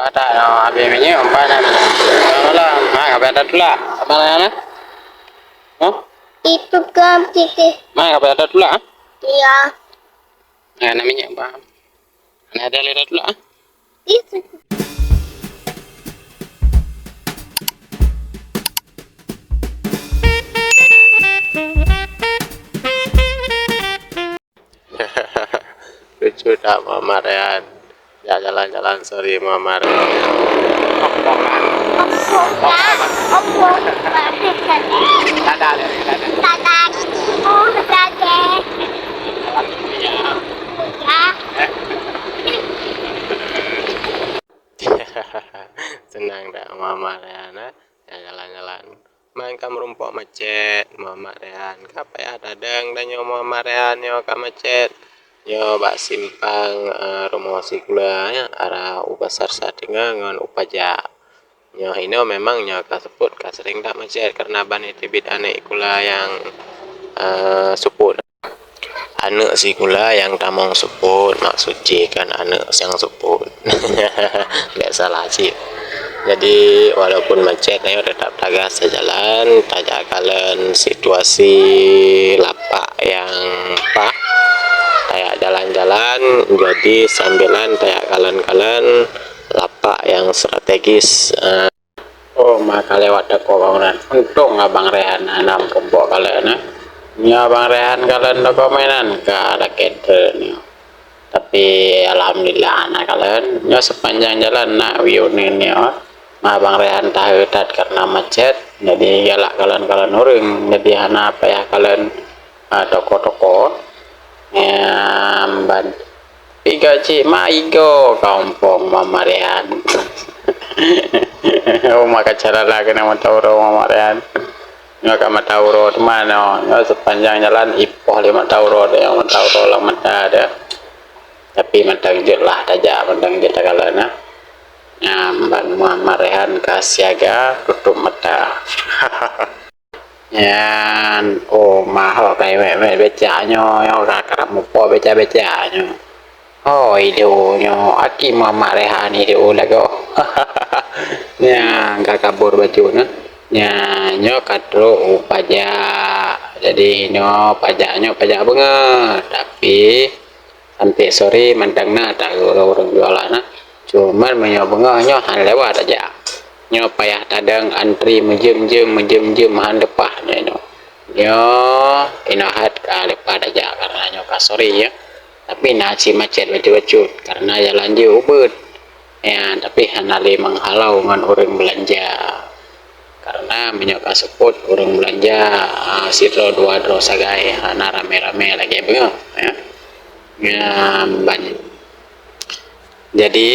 ada habis ini umpan lah apa ada dulu mana ya oh Itu kan titik. apa ada dulu Iya. namanya apa ada lihat dulu Itu. lucu tak Mama Rehan ya jalan-jalan sorry Mama Rehan dadah senang tak Mama Rehan ya jalan-jalan main kam rumpok macet Mama Rehan kapai ada deng dan nyo Mama Rehan nyo kam macet nyo bak simpang rumah si kula ya arah upasar sadinga ngon upaja nyo ino memang nyo kasebut kasering tak macet karena ban tibit anek kula yang suput anak si kula yang tamong suput maksud kan anak yang suput nggak salah sih. Jadi walaupun macet ayo tetap tagas sejalan tajak kalian situasi lapak yang apa kayak jalan-jalan jadi sambilan kayak kalian lapak yang strategis oh maka lewat deko bangunan untung abang Rehan anam rumpok kalian ya abang Rehan kalian deko mainan ke raket tapi alhamdulillah anak kalian ya sepanjang jalan nak view ini ya abang Rehan tahu karena macet jadi galak kalian orang jadi anak apa ya kalian toko-toko ban tiga cik maigo kampung Mama Rehan oh maka cara lagi nama tauro Mama Rehan nggak kama tauro mana sepanjang jalan ipoh 5 tauro yang tauro lah ada tapi mentang jet lah tajak mentang jet kalana ban Mama Rehan kasiaga tutup mata yan oh mahal kayak becanya yang kakak mupo becanya oh ideo aki Mama Rehan ideo lago ya nggak kabur baju nyo katro upaja jadi pajaknya pajak banget tapi sampai sore mandangna tak orang jualan cuman menyobengnya han lewat aja nyo payah tadang antri menjem han depan nyo inahat ka lepas aja karena nyo ka sore ya tapi nasi macet baju karena jalan jauh ubud ya tapi hanali menghalau dengan orang belanja karena minyak kaseput orang belanja sitro dua dro sagai hana rame-rame lagi bengok ya banyak jadi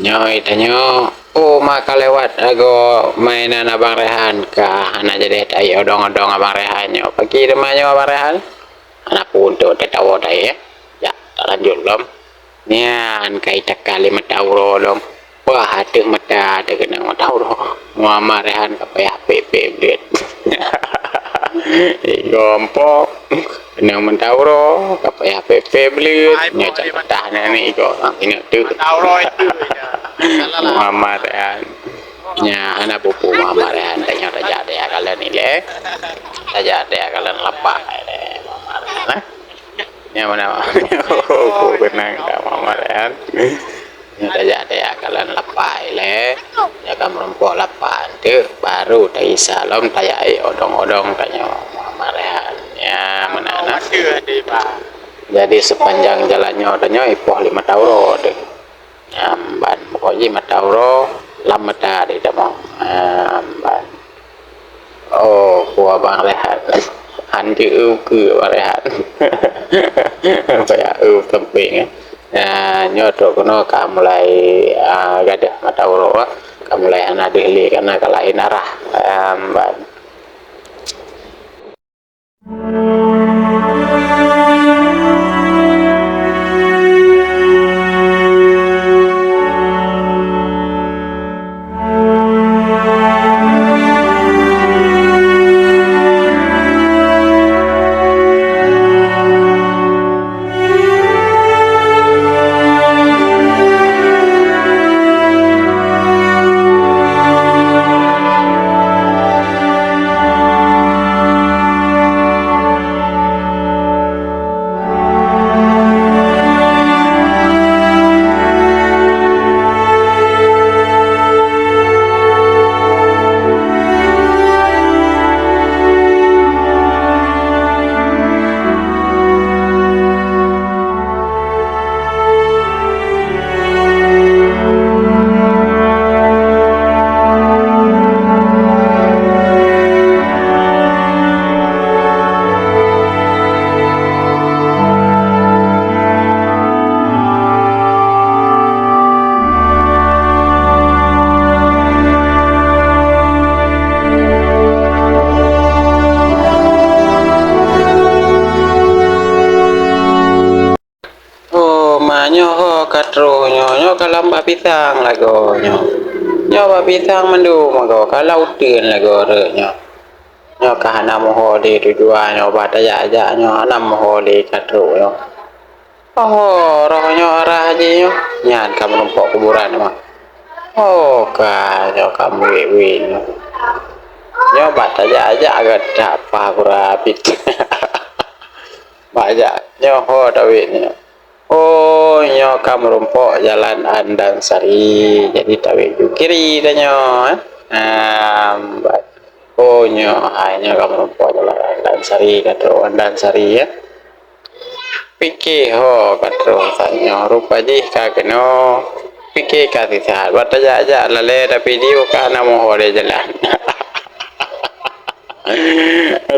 nyo oh maka lewat ago mainan abang Rehan kah anak jadi ayo odong-odong abang Rehan nyo pagi demanya abang Rehan anak pun tuh tetawa ya ya lanjut belum nian kaitak kali matauro dong wah hati mata ada kena matauro Mama Rehan kapaya PP blit gompok kena matauro kapaya PP blit nyocak petahnya nih kok ini tuh matauro itu Mama Rehan nya anak pupu Mama Rehan tanya raja ada kalian ini raja ada kalian lepak Mama Rehan ya mana oh benang Mama Rehan ya ada kalian lepai ya kamu rempok lepan tuh baru dari salam tayai odong-odong tanya Mama Rehan ya mana jadi sepanjang jalannya odanya ipoh 5 tauro deh ban pokoknya 5 tauro lama tadi demong ban oh gua Bang Rehan anjir ke Bang Rehan kayak temping nyoto kono kamulai gadah mata uro kamulai anak dihli karena kalain arah ban nyo kalau mbak pisang lago nyo mbak pisang mendu mago kalau udin lago nyo kahana moho de dua nyo bata aja nyo anam moho de katro nyo roh nyo arah aja nyo nyan kamu numpuk kuburan mah nyo kamu win nyo bata aja agak apa berapit banyak nyo ho dawit nyo nyo kamu rumpok jalan Andang Sari jadi tawe kiri dah nyo nyo hanya kamu rumpok jalan Andang Sari katro Andang Sari ya pikir ho katro sanyo rupa ji kageno pikir kasih sehat buat aja lale tapi video kana mo hore jalan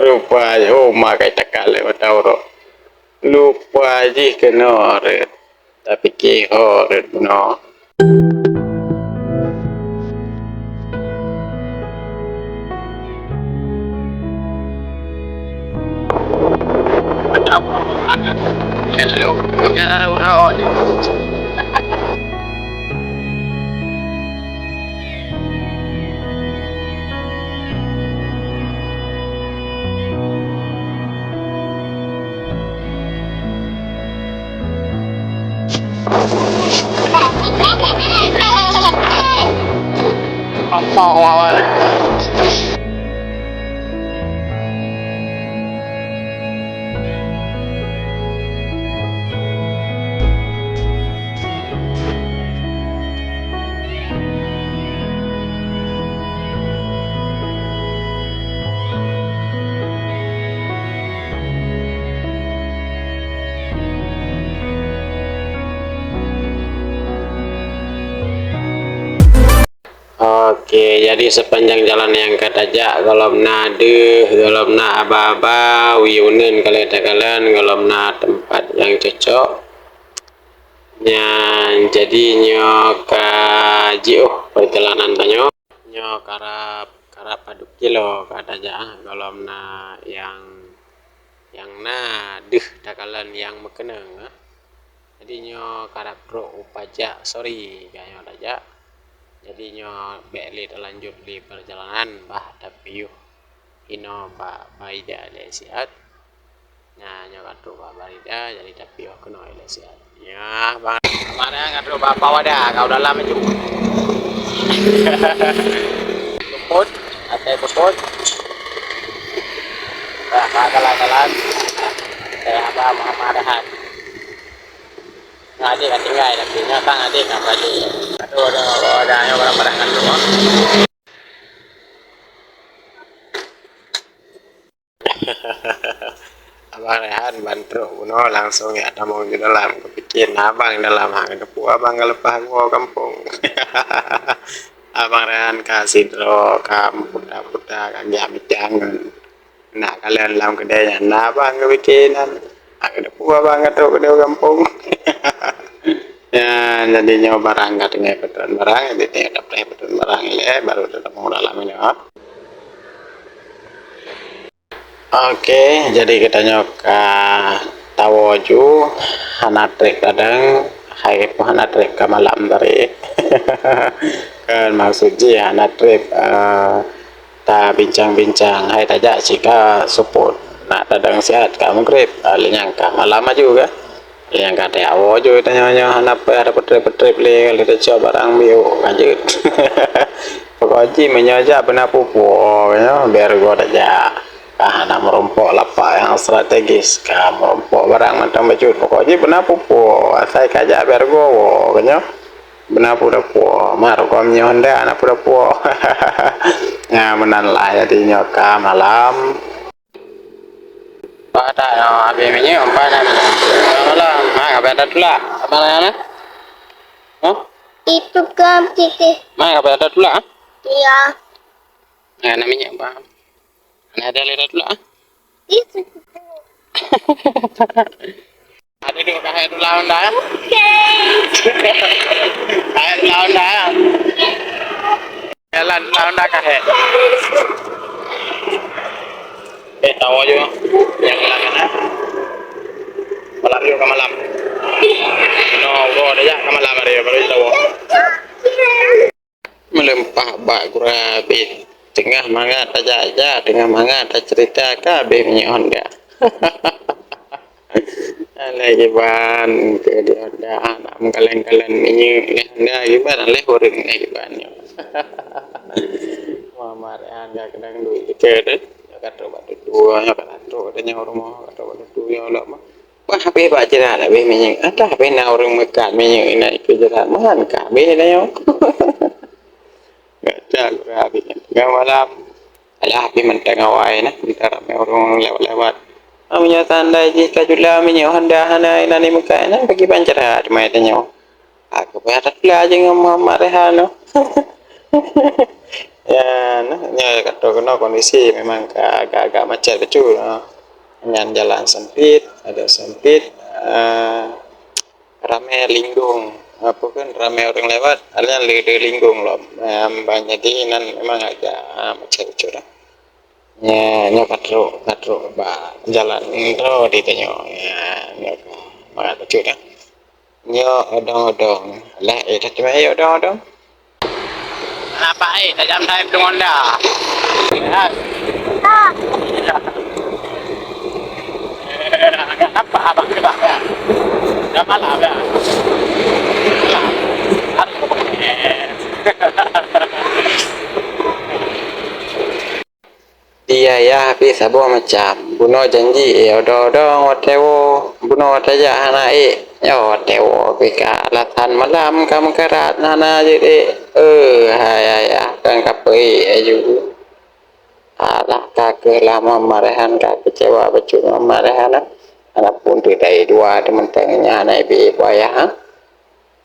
rupa makai takale matawro lupa ji keno red tapi ke red no Oke, jadi sepanjang jalan yang katajak golomna deh, golomna aba-aba, wiunen kalian golomna tempat yang cocok. Jadi nyo kajiuh perjalanan tanyo, nyo karap paduk kilo katajak golomna yang deh takalan yang mekeneng. Jadi nyo karap ro upajak sorry kayo tajak. Jadi nyo beli lanjut di perjalanan bah tapi yuk ino bah baida le siat nyo katu bah baida jadi tapi yuk kena le siat ya bang mana katu bah pawada kau dalam itu luput atau luput kalah saya abah Muhammadahan adik tinggal tapi nyata adik apa aja aduh ada yang barang-barang kan dulu abang Rehan bantu kuno langsung ya ada mau di dalam kepikir abang dalam hang depu abang lepas gua kampung abang Rehan kasih dro kamu puta-puta kagak amit jangan nah kalian dalam kedai nah abang kepikiran agak depu abang atau kedai kampung ya jadi nyawa barang katanya betul barang jadi dapat betul barang ini baru tetap mau dalam ini oke jadi kita nyoka tawoju hanatrik kadang hai hanatrik ke malam dari kan maksudnya hanatrik ta bincang-bincang hai tajak jika support nah kadang sehat kamu grip alinyangka malam juga yang kata awo jo tanya apa ada petrip le kita coba barang bio lanjut pokoknya menyaja benar pupu ya biar gua aja karena merompok lapak yang strategis kamu merompok barang macam baju pokoknya benar pupu asai kaja biar gua kanya benar pupu mar gua Honda anak pupu ya menan lah jadi nyoka malam ada habis ini umpan malam apa ada dulu mana Itu kan titik. apa ada dulu Iya. namanya apa ada lihat dulu Itu. ada di kayak dulu dah kayak dulu dah jalan dulu dah kayak tahu aja yang malam malam juga malam no go ada ya kamalam ari baru tahu melempah bak gurabi tengah mangat aja tengah mangat cerita kabeh minyak Honda. Lagi ban ke di Honda anak mengkalen-kalen minyak Honda gimana leh orang lagi ban yo. Mama rehan gak kadang duit dikit kata batu dua nya kata nya orang mau kata batu dua lah mah wah HP pak jerat habis minyak ada HP na orang mekat minyak ini ke jerat mahan kabeh dah yo. Gak jago habis tengah malam alah habis mentang awai nah bentar ramai orang lewat-lewat amnya tanda jika jula minyak Honda hana inani muka nah bagi pancara cuma tanya aku berat pula aja ngomong rehan no. Ya nah nya kata kena kondisi memang agak-agak macet betul no. Dengan jalan sempit ada sempit ramai linggung apa kan ramai orang lewat ada linggung loh banyak diinan memang agak macet betul lah. Nya katro ba jalan itu ditanya nya banget betul dah nya odong-odong lah cuma odong-odong kenapa tak jam saya dengan Honda ya kenapa abang kelak ya dah malam ya dia ya habis sabo macam buno janji odong-odong otewo buno taja hanai yo otewo pika latan malam kamu kerat nana jadi ya kan kapai aju alah kake lama marahan kak kecewa becu marahan anak pun dari dua teman tengahnya anak ibu ayah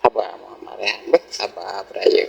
sabar marahan sabar berayu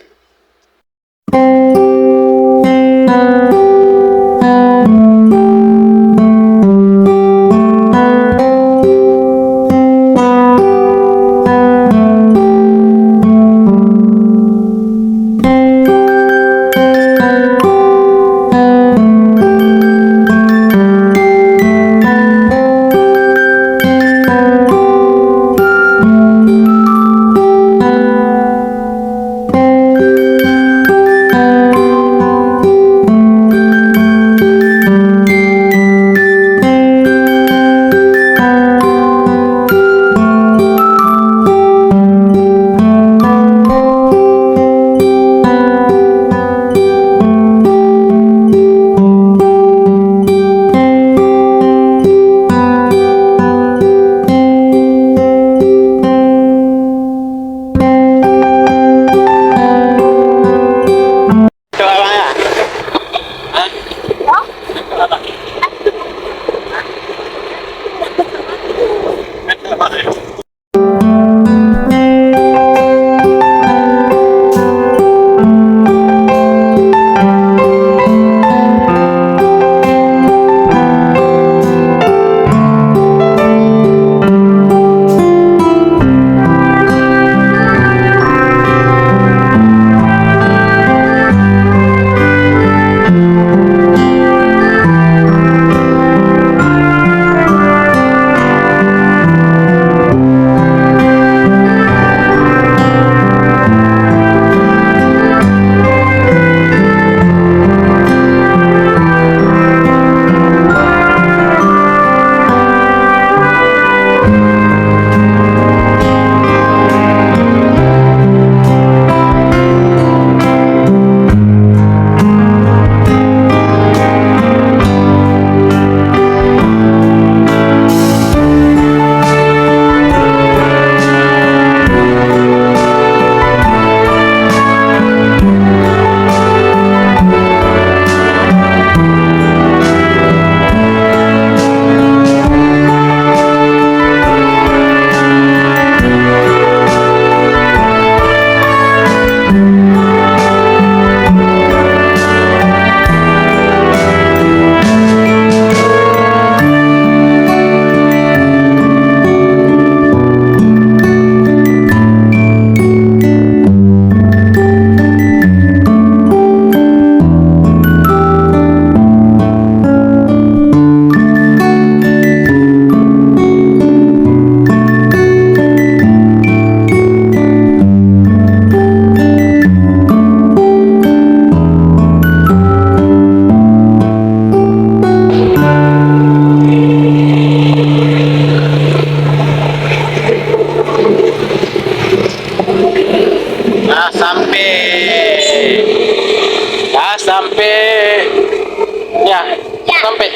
sampai ya, Ya. sampai.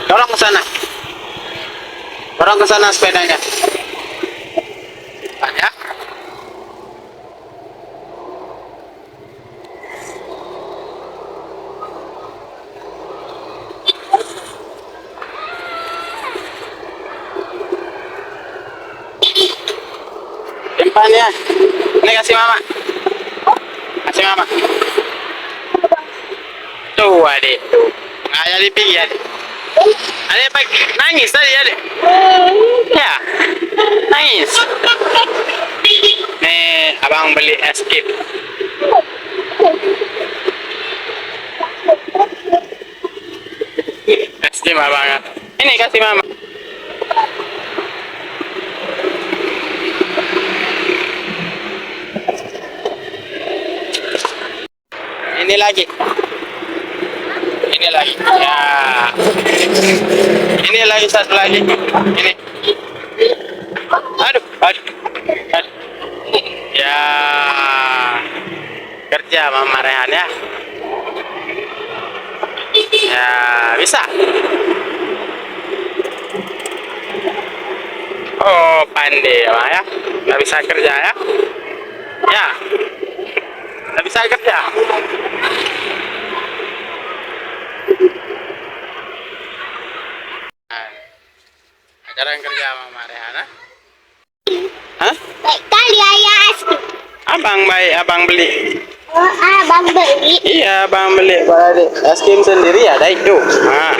Dorong ke sana. Dorong ke sana sepedanya. Ya. Simpan ya. Ini kasih mama. Kasih mama. Tuh adik, tuh. Nggak jadi pergi adik. Adik nangis tadi adik. Ya, nangis. Nih, abang beli es krim. Es krim abang. Ini kasih mama. Ini lagi. Ini lagi. Ya. Ini lagi satu lagi. Ini. Aduh, aduh. Aduh. Ya. Kerja Mama Rehan ya. Ya, bisa. Oh, pandai ya. Nggak bisa kerja ya. Ya. Nggak bisa kerja. Ajaran kerja Mama Rehana. Hah? Baik kali ayah es krim. Abang baik, abang beli. Oh, abang beli. Iya, abang beli buat adik. Es krim sendiri ada itu. Nah,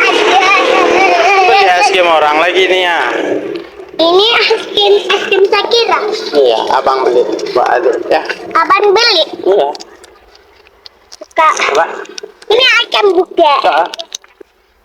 beli es krim orang lagi nih ya. Ini es krim Sakira. Iya, abang beli buat adik ya. Abang beli. Iya. Suka. Coba. Ini ayam juga. Coba.